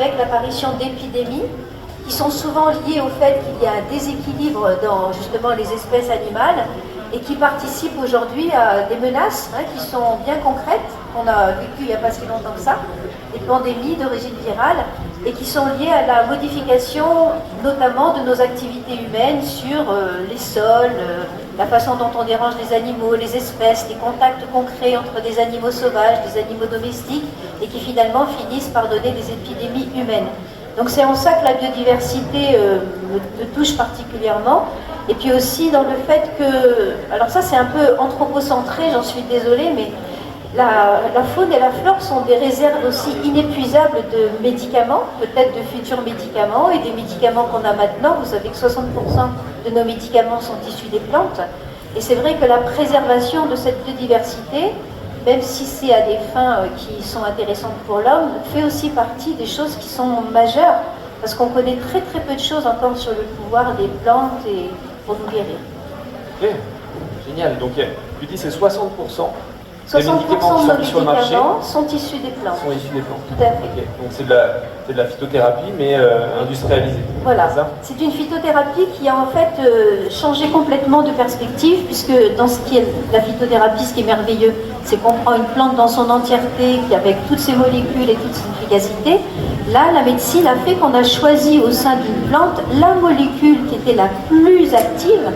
avec l'apparition d'épidémies qui sont souvent liées au fait qu'il y a un déséquilibre dans justement les espèces animales et qui participent aujourd'hui à des menaces qui sont bien concrètes, qu'on a vécues il n'y a pas si longtemps que ça, des pandémies d'origine virale, et qui sont liées à la modification notamment de nos activités humaines sur les sols, la façon dont on dérange les animaux, les espèces, les contacts qu'on crée entre des animaux sauvages, des animaux domestiques, et qui finalement finissent par donner des épidémies humaines. Donc c'est en ça que la biodiversité me touche particulièrement. Et puis aussi dans le fait que, alors ça c'est un peu anthropocentré, j'en suis désolée, mais la faune et la flore sont des réserves aussi inépuisables de médicaments, peut-être de futurs médicaments, et des médicaments qu'on a maintenant. Vous savez que 60% de nos médicaments sont issus des plantes. Et c'est vrai que la préservation de cette biodiversité, même si c'est à des fins qui sont intéressantes pour l'homme, fait aussi partie des choses qui sont majeures, parce qu'on connaît très très peu de choses encore sur le pouvoir des plantes et pour nous guérir. Ok, génial. Donc tu dis c'est 60%. 60% de nos médicaments sont issus des plantes. Sont issus des plantes. Tout à fait. Okay. Donc c'est de la phytothérapie, mais industrialisée. Voilà. C'est une phytothérapie qui a en fait changé complètement de perspective, puisque dans ce qui est la phytothérapie, ce qui est merveilleux, c'est qu'on prend une plante dans son entièreté, qui avec toutes ses molécules et toute son efficacité. Là, la médecine a fait qu'on a choisi au sein d'une plante la molécule qui était la plus active.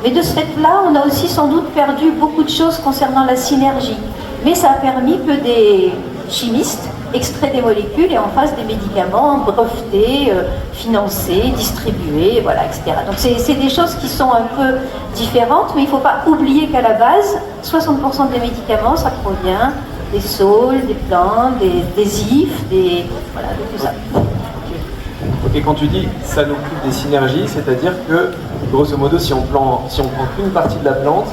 Mais de ce fait-là, on a aussi sans doute perdu beaucoup de choses concernant la synergie. Mais ça a permis que des chimistes extraient des molécules et en fassent des médicaments brevetés, financés, distribués, voilà, etc. Donc c'est des choses qui sont un peu différentes, mais il ne faut pas oublier qu'à la base, 60% des médicaments, ça provient des saules, des plantes, des ifs, voilà, de tout ça. Ok, quand tu dis ça nous prive des synergies, c'est-à-dire que, grosso modo, si on prend qu'une partie de la plante,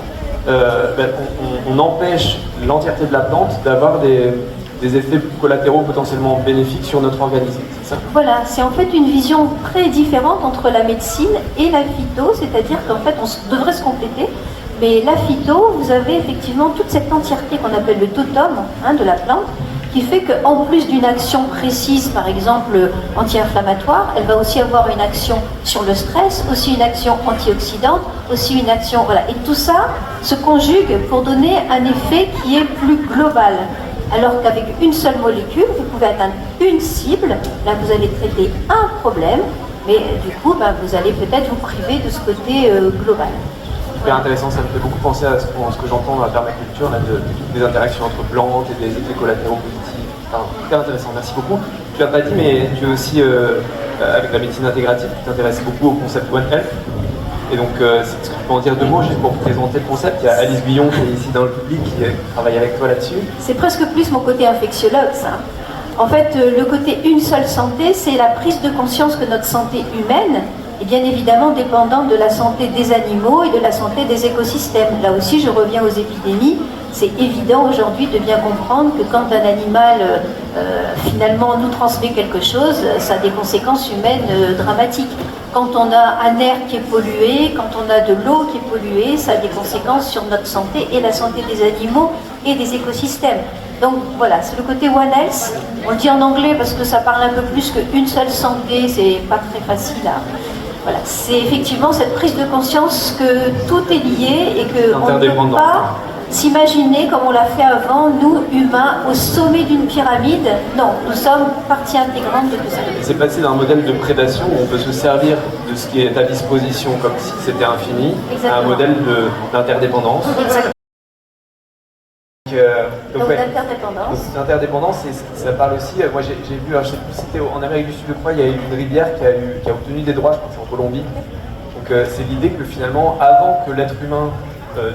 on empêche l'entièreté de la plante d'avoir des effets collatéraux potentiellement bénéfiques sur notre organisme, c'est ça? Voilà, c'est en fait une vision très différente entre la médecine et la phyto, c'est-à-dire qu'en fait on devrait se compléter, mais la phyto, vous avez effectivement toute cette entièreté qu'on appelle le totem de la plante, qui fait qu'en plus d'une action précise, par exemple anti-inflammatoire, elle va aussi avoir une action sur le stress, aussi une action antioxydante, aussi une action, voilà. Et tout ça se conjugue pour donner un effet qui est plus global. Alors qu'avec une seule molécule, vous pouvez atteindre une cible, là vous allez traiter un problème, mais du coup, vous allez peut-être vous priver de ce côté global. Super intéressant, ça me fait beaucoup penser à ce que j'entends dans la permaculture, là, des interactions entre plantes et des effets collatéraux positifs. Enfin, super intéressant, merci beaucoup. Tu l'as pas dit, mais tu es aussi, avec la médecine intégrative, tu t'intéresses beaucoup au concept One Health. Et donc, est-ce que tu peux en dire deux mots juste pour présenter le concept? Il y a Alice Guillon qui est ici dans le public, qui travaille avec toi là-dessus. C'est presque plus mon côté infectiologue, ça. En fait, le côté une seule santé, c'est la prise de conscience que notre santé humaine est bien évidemment dépendante de la santé des animaux et de la santé des écosystèmes. Là aussi, je reviens aux épidémies. C'est évident aujourd'hui de bien comprendre que quand un animal finalement nous transmet quelque chose, ça a des conséquences humaines dramatiques. Quand on a un air qui est pollué, quand on a de l'eau qui est polluée, ça a des conséquences sur notre santé et la santé des animaux et des écosystèmes. Donc voilà, c'est le côté One Health. On le dit en anglais parce que ça parle un peu plus qu'une seule santé, c'est pas très facile à... Voilà, c'est effectivement cette prise de conscience que tout est lié et qu'on ne peut pas s'imaginer comme on l'a fait avant, nous, humains, au sommet d'une pyramide. Non, nous sommes partie intégrante de tout ça. C'est passé d'un modèle de prédation où on peut se servir de ce qui est à disposition comme si c'était infini, à un modèle d'interdépendance. Exactement. Donc ouais. l'interdépendance. L'interdépendance, ça parle aussi, moi j'ai vu, je sais plus si c'était en Amérique du Sud, je crois, il y a eu une rivière qui a obtenu des droits, je pense que c'est en Colombie. Donc c'est l'idée que finalement, avant que l'être humain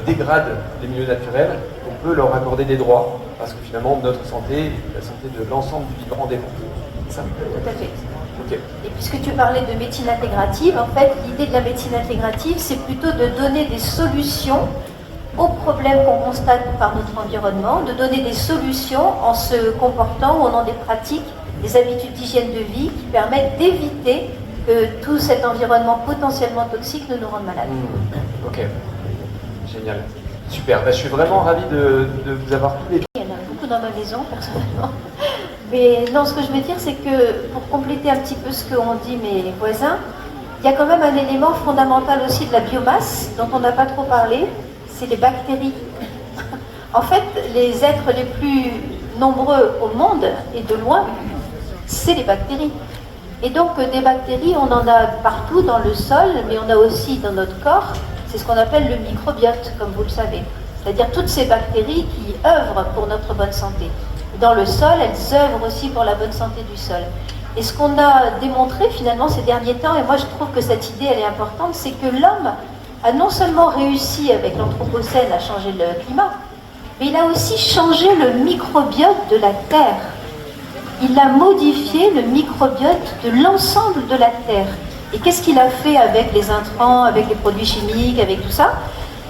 dégrade les milieux naturels, on peut leur accorder des droits, parce que finalement notre santé, la santé de l'ensemble du vivant dépend. C'est ça? Tout à fait. Okay. Et puisque tu parlais de médecine intégrative, en fait, l'idée de la médecine intégrative, c'est plutôt de donner des solutions aux problèmes qu'on constate par notre environnement, de donner des solutions en se comportant ou en ayant des pratiques, des habitudes d'hygiène de vie qui permettent d'éviter que tout cet environnement potentiellement toxique ne nous rende malades. Ok, génial. Super, je suis vraiment ravi de vous avoir tous les deux. Il y en a beaucoup tout dans ma maison, personnellement. Mais non, ce que je veux dire, c'est que pour compléter un petit peu ce qu'ont dit mes voisins, il y a quand même un élément fondamental aussi de la biomasse, dont on n'a pas trop parlé, c'est les bactéries. En fait, les êtres les plus nombreux au monde, et de loin, c'est les bactéries. Et donc, des bactéries, on en a partout dans le sol, mais on a aussi dans notre corps, c'est ce qu'on appelle le microbiote, comme vous le savez. C'est-à-dire toutes ces bactéries qui œuvrent pour notre bonne santé. Dans le sol, elles œuvrent aussi pour la bonne santé du sol. Et ce qu'on a démontré finalement ces derniers temps, et moi je trouve que cette idée elle est importante, c'est que l'homme a non seulement réussi avec l'Anthropocène à changer le climat, mais il a aussi changé le microbiote de la Terre. Il a modifié le microbiote de l'ensemble de la Terre. Et qu'est-ce qu'il a fait avec les intrants, avec les produits chimiques, avec tout ça?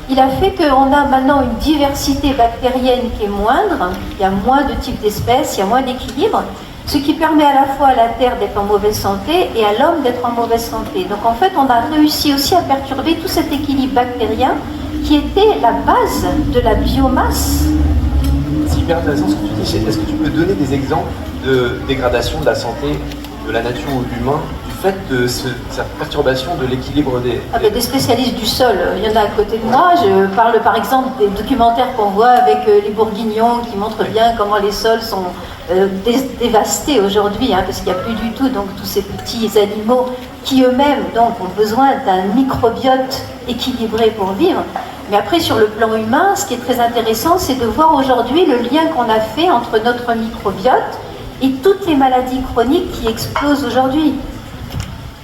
Il a fait qu'on a maintenant une diversité bactérienne qui est moindre, il y a moins de types d'espèces, il y a moins d'équilibre, ce qui permet à la fois à la Terre d'être en mauvaise santé et à l'homme d'être en mauvaise santé. Donc en fait, on a réussi aussi à perturber tout cet équilibre bactérien qui était la base de la biomasse. C'est hyper intéressant ce que tu dis. Est-ce que tu peux donner des exemples de dégradation de la santé, de la nature ou de l'humain, du fait de cette perturbation de l'équilibre des spécialistes du sol, il y en a à côté de moi. Je parle par exemple des documentaires qu'on voit avec les bourguignons qui montrent bien comment les sols sont dévastés aujourd'hui, parce qu'il n'y a plus du tout donc tous ces petits animaux qui eux-mêmes donc ont besoin d'un microbiote équilibré pour vivre. Mais après, sur le plan humain, ce qui est très intéressant, c'est de voir aujourd'hui le lien qu'on a fait entre notre microbiote et toutes les maladies chroniques qui explosent aujourd'hui.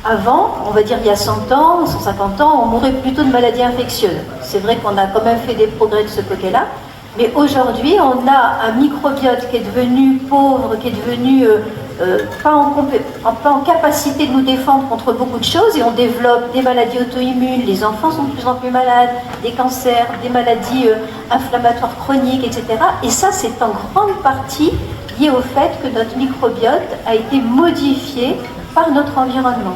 Avant, on va dire il y a 100 ans, 150 ans, on mourait plutôt de maladies infectieuses. C'est vrai qu'on a quand même fait des progrès de ce côté-là, mais aujourd'hui, on a un microbiote qui est devenu pauvre, qui est devenu pas en capacité de nous défendre contre beaucoup de choses, et on développe des maladies auto-immunes, les enfants sont de plus en plus malades, des cancers, des maladies inflammatoires chroniques, etc. Et ça, c'est en grande partie lié au fait que notre microbiote a été modifié par notre environnement.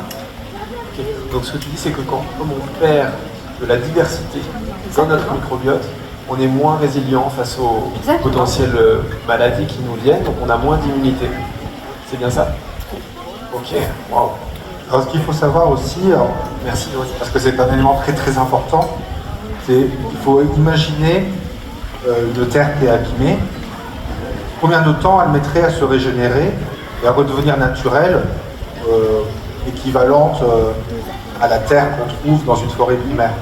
Okay. Donc ce que tu dis, c'est que comme on perd de la diversité dans notre microbiote, on est moins résilient face aux potentielles maladies qui nous viennent, donc on a moins d'immunité. C'est bien ça? Ok, wow. Alors ce qu'il faut savoir aussi, merci, parce que c'est un élément très très important, c'est qu'il faut imaginer une terre qui est abîmée, combien de temps elle mettrait à se régénérer et à redevenir naturelle, équivalente à la terre qu'on trouve dans une forêt primaire.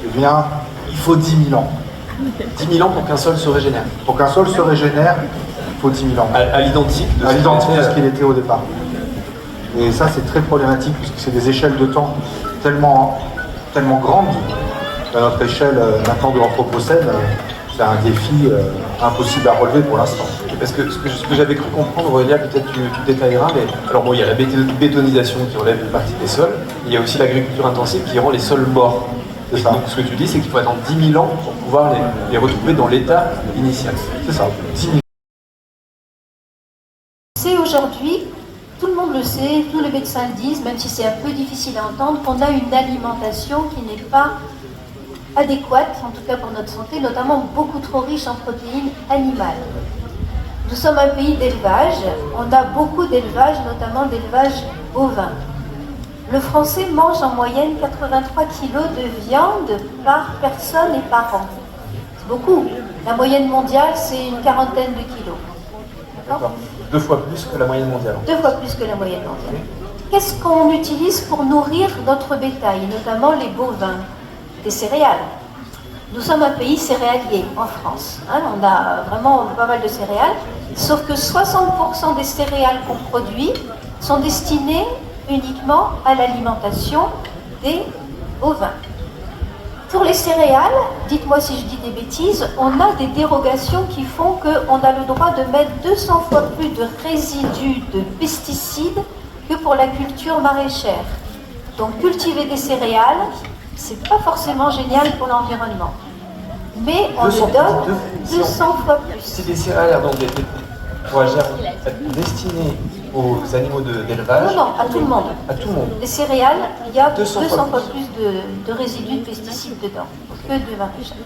Eh bien, il faut 10 000 ans. 10 000 ans pour qu'un sol se régénère. Pour qu'un sol se régénère, il faut 10 000 ans. À l'identique de ce qu'il était au départ. Et ça, c'est très problématique puisque c'est des échelles de temps tellement grandes. À notre échelle maintenant de l'Anthropocène, c'est un défi impossible à relever pour l'instant. Parce que ce que j'avais cru comprendre, Léa, peut-être tu détailleras, mais alors bon, il y a la bétonisation qui relève une partie des sols, il y a aussi l'agriculture intensive qui rend les sols morts. C'est ça. Donc ce que tu dis, c'est qu'il faut attendre 10 000 ans pour pouvoir les retrouver dans l'état initial. C'est ça, 10 000 ans. C'est aujourd'hui, tout le monde le sait, tous les médecins le disent, même si c'est un peu difficile à entendre, qu'on a une alimentation qui n'est pas adéquate, en tout cas pour notre santé, notamment beaucoup trop riche en protéines animales. Nous sommes un pays d'élevage, on a beaucoup d'élevage, notamment d'élevage bovin. Le Français mange en moyenne 83 kg de viande par personne et par an. C'est beaucoup. La moyenne mondiale, c'est une quarantaine de kilos. D'accord. 2 fois plus que la moyenne mondiale. 2 fois plus que la moyenne mondiale. Qu'est-ce qu'on utilise pour nourrir notre bétail, notamment les bovins? Des céréales. Nous sommes un pays céréalier en France. On a vraiment pas mal de céréales, sauf que 60% des céréales qu'on produit sont destinées uniquement à l'alimentation des bovins. Pour les céréales, dites-moi si je dis des bêtises, on a des dérogations qui font qu'on a le droit de mettre 200 fois plus de résidus de pesticides que pour la culture maraîchère. Donc cultiver des céréales, c'est pas forcément génial pour l'environnement. Mais on le donne 200 fois plus. C'est des céréales donc destinées aux animaux d'élevage? Non, à tout le monde. À tout le monde. Les céréales, il y a 200 fois plus plus de résidus de pesticides dedans que de maraîchage.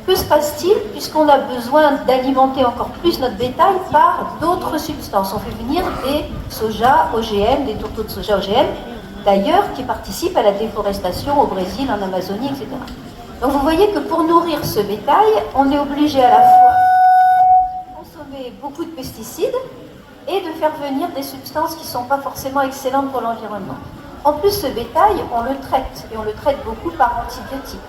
Que se passe-t-il puisqu'on a besoin d'alimenter encore plus notre bétail par d'autres substances? On fait venir des soja OGM, des tourteaux de soja OGM, d'ailleurs, qui participent à la déforestation au Brésil, en Amazonie, etc. Donc vous voyez que pour nourrir ce bétail, on est obligé à la fois de consommer beaucoup de pesticides et de faire venir des substances qui ne sont pas forcément excellentes pour l'environnement. En plus, ce bétail, on le traite, et on le traite beaucoup par antibiotiques.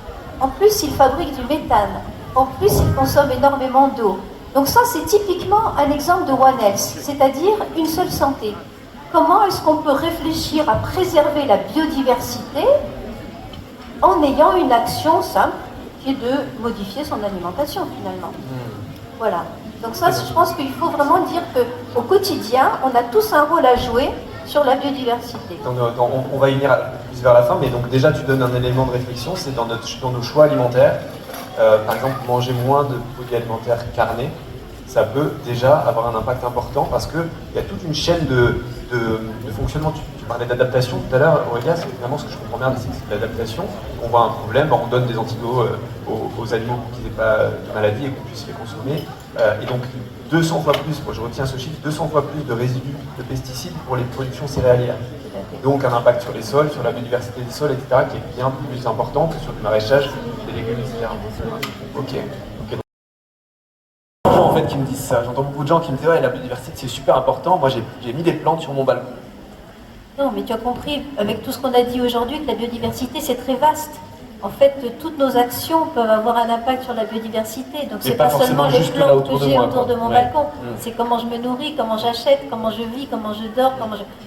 En plus, il fabrique du méthane. En plus, il consomme énormément d'eau. Donc ça, c'est typiquement un exemple de One Health, c'est-à-dire une seule santé. Comment est-ce qu'on peut réfléchir à préserver la biodiversité en ayant une action simple qui est de modifier son alimentation finalement. Voilà. Donc ça, je pense qu'il faut vraiment dire qu'au quotidien, on a tous un rôle à jouer sur la biodiversité. On va y venir plus vers la fin, mais donc déjà tu donnes un élément de réflexion, c'est dans nos choix alimentaires. Par exemple, manger moins de produits alimentaires carnés, ça peut déjà avoir un impact important parce qu'il y a toute une chaîne de fonctionnement. Tu parlais d'adaptation tout à l'heure, Aurélia, c'est vraiment ce que je comprends bien, c'est l'adaptation. On voit un problème, on donne des antidotes aux animaux pour qu'ils n'aient pas de maladie et qu'on puisse les consommer. Et donc 200 fois plus, moi je retiens ce chiffre, 200 fois plus de résidus de pesticides pour les productions céréalières. Donc un impact sur les sols, sur la biodiversité des sols, etc., qui est bien plus important que sur du maraîchage, des légumes, etc. Ok. En fait, qui me disent ça. J'entends beaucoup de gens qui me disent ouais, la biodiversité c'est super important. Moi j'ai mis des plantes sur mon balcon. Non, mais tu as compris, avec tout ce qu'on a dit aujourd'hui, que la biodiversité c'est très vaste. En fait, toutes nos actions peuvent avoir un impact sur la biodiversité. Donc c'est pas seulement les plantes que j'ai autour de mon balcon. C'est comment je me nourris, comment j'achète, comment je vis, comment je dors,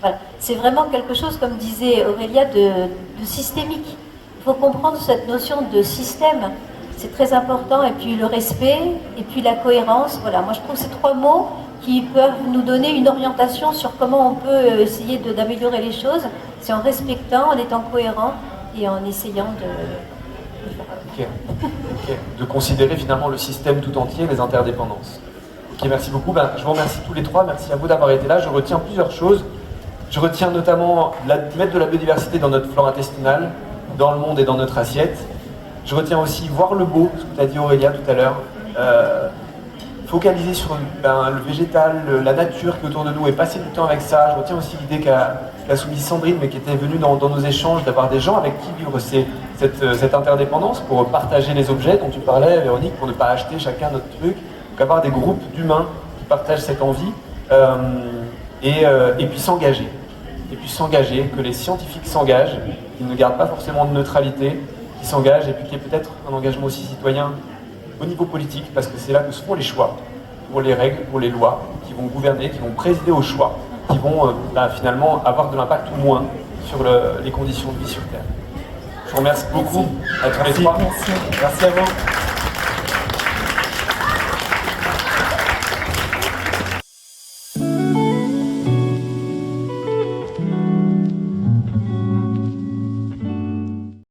Voilà. C'est vraiment quelque chose, comme disait Aurélia, de systémique. Il faut comprendre cette notion de système. C'est très important. Et puis le respect, et puis la cohérence. Voilà. Moi, je trouve ces trois mots qui peuvent nous donner une orientation sur comment on peut essayer d'améliorer les choses. C'est en respectant, en étant cohérent et en essayant de faire. Ok. De considérer finalement le système tout entier, les interdépendances. Ok, merci beaucoup. Je vous remercie tous les trois. Merci à vous d'avoir été là. Je retiens plusieurs choses. Je retiens notamment mettre de la biodiversité dans notre flore intestinale, dans le monde et dans notre assiette. Je retiens aussi voir le beau, ce que tu as dit Aurélia tout à l'heure. Focaliser sur le végétal, la nature qui est autour de nous et passer du temps avec ça. Je retiens aussi l'idée qu'a soumise Sandrine, mais qui était venue dans nos échanges, d'avoir des gens avec qui vivre cette interdépendance pour partager les objets dont tu parlais, Véronique, pour ne pas acheter chacun notre truc. Donc avoir des groupes d'humains qui partagent cette envie et puis s'engager. Et puis s'engager, que les scientifiques s'engagent, qu'ils ne gardent pas forcément de neutralité, qu'ils s'engagent et puis qu'il y ait peut-être un engagement aussi citoyen au niveau politique, parce que c'est là que se font les choix, pour les règles, pour les lois, qui vont gouverner, qui vont présider aux choix, qui vont finalement avoir de l'impact ou moins sur les conditions de vie sur Terre. Je vous remercie beaucoup à tous les trois. Merci. Merci à vous.